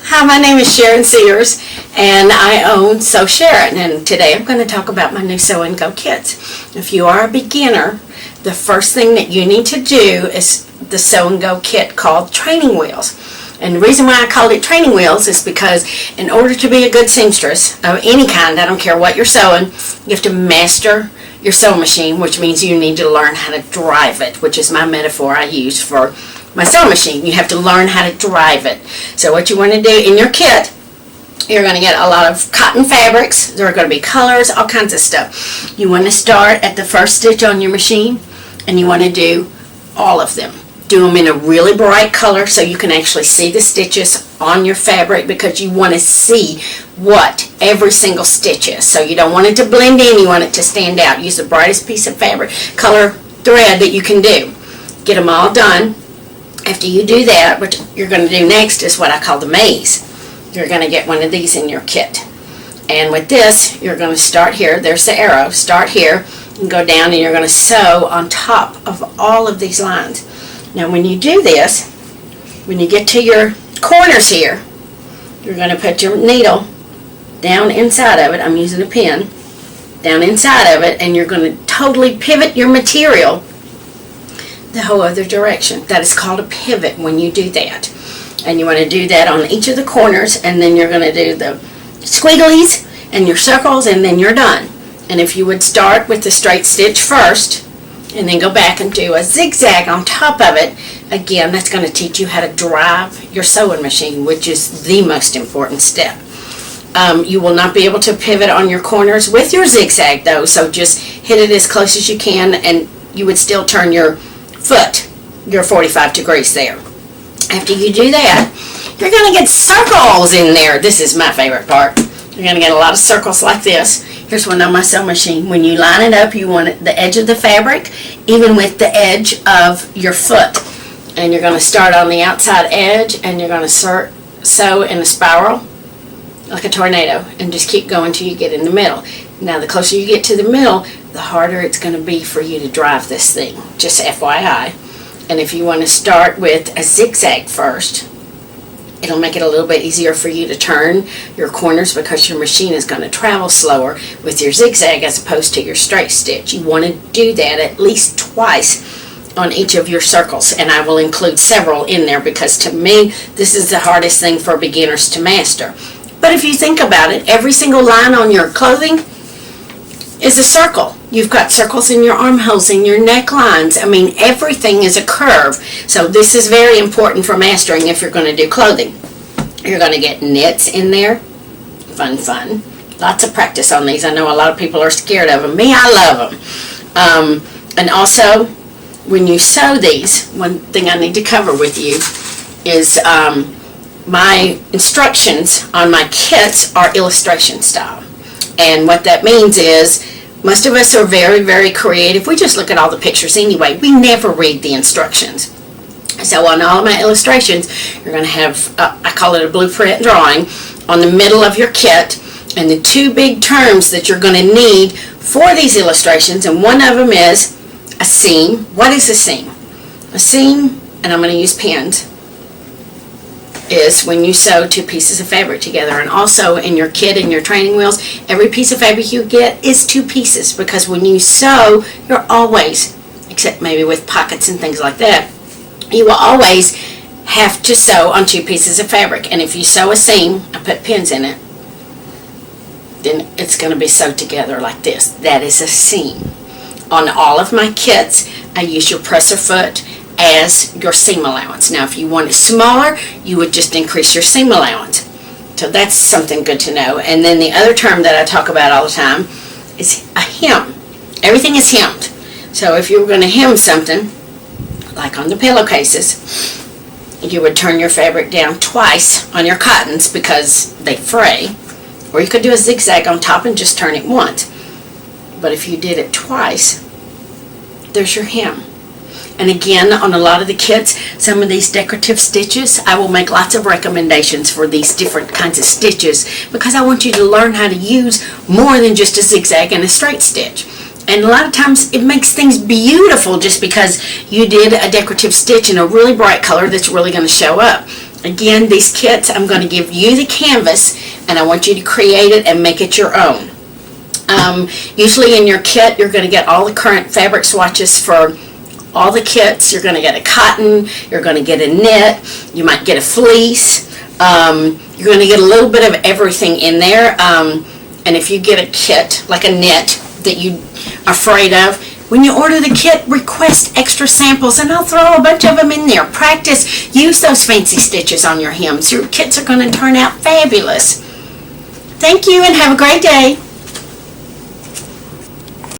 Hi, my name is Sharon Sears, and I own Sew Sharon, and today I'm going to talk about my new Sew and Go kits. If you are a beginner, the first thing that you need to do is the Sew and Go kit called Training Wheels. And the reason why I called it Training Wheels is because in order to be a good seamstress of any kind, I don't care what you're sewing, you have to master your sewing machine, which means you need to learn how to drive it, which is my metaphor I use for my sewing machine. You have to learn how to drive it. So what you want to do in your kit, you're going to get a lot of cotton fabrics. There are going to be colors, all kinds of stuff. You want to start at the first stitch on your machine, and you want to do all of them. Do them in a really bright color so you can actually see the stitches on your fabric, because you want to see what every single stitch is. So you don't want it to blend in, you want it to stand out. Use the brightest piece of fabric, color, thread that you can do. Get them all done. After you do that, what you're going to do next is what I call the maze. You're going to get one of these in your kit. And with this, you're going to start here. There's the arrow. Start here and go down, and you're going to sew on top of all of these lines. Now when you do this, when you get to your corners here, you're going to put your needle down inside of it. I'm using a pin. Down inside of it, and you're going to totally pivot your material the whole other direction. That is called a pivot when you do that. And you want to do that on each of the corners, and then you're going to do the squigglies and your circles, and then you're done. And if you would start with the straight stitch first and then go back and do a zigzag on top of it, again, that's going to teach you how to drive your sewing machine, which is the most important step. You will not be able to pivot on your corners with your zigzag though, so just hit it as close as you can, and you would still turn your foot, your 45 degrees there. After you do that, you're going to get circles in there. This is my favorite part. You're going to get a lot of circles like this. Here's one on my sewing machine. When you line it up, you want the edge of the fabric even with the edge of your foot. And you're going to start on the outside edge, and you're going to sew in a spiral like a tornado, and just keep going till you get in the middle. Now the closer you get to the middle, the harder it's going to be for you to drive this thing, just FYI. And if you want to start with a zigzag first, it'll make it a little bit easier for you to turn your corners, because your machine is going to travel slower with your zigzag as opposed to your straight stitch. You want to do that at least twice on each of your circles, and I will include several in there, because to me this is the hardest thing for beginners to master. But if you think about it, every single line on your clothing is a circle. You've got circles in your armholes, in your necklines. I mean, everything is a curve. So this is very important for mastering if you're going to do clothing. You're going to get knits in there. Fun. Lots of practice on these. I know a lot of people are scared of them. Me, I love them. And also, when you sew these, one thing I need to cover with you is my instructions on my kits are illustration style. And what that means is, most of us are very, very creative. We just look at all the pictures anyway. We never read the instructions. So on all of my illustrations, you're going to have, I call it a blueprint drawing, on the middle of your kit. And the two big terms that you're going to need for these illustrations, and one of them is a seam. What is a seam? A seam, and I'm going to use pins, is when you sew two pieces of fabric together. And also in your kit and your training wheels, every piece of fabric you get is two pieces, because when you sew, you're always, except maybe with pockets and things like that, you will always have to sew on two pieces of fabric. And if you sew a seam, I put pins in it, then it's going to be sewed together like this. That is a seam. On all of my kits, I use your presser foot as your seam allowance. Now if you want it smaller, you would just increase your seam allowance. So that's something good to know. And then the other term that I talk about all the time is a hem. Everything is hemmed. So if you were going to hem something, like on the pillowcases, you would turn your fabric down twice on your cottons because they fray, or you could do a zigzag on top and just turn it once. But if you did it twice, there's your hem. And again, on a lot of the kits, some of these decorative stitches, I will make lots of recommendations for these different kinds of stitches, because I want you to learn how to use more than just a zigzag and a straight stitch. And a lot of times it makes things beautiful just because you did a decorative stitch in a really bright color that's really going to show up. Again, these kits, I'm going to give you the canvas, and I want you to create it and make it your own. Usually in your kit, you're going to get all the current fabric swatches for all the kits. You're going to get a cotton, you're going to get a knit, you might get a fleece. You're going to get a little bit of everything in there. And if you get a kit, like a knit, that you're afraid of, when you order the kit, request extra samples, and I'll throw a bunch of them in there. Practice, use those fancy stitches on your hems. Your kits are going to turn out fabulous. Thank you, and have a great day.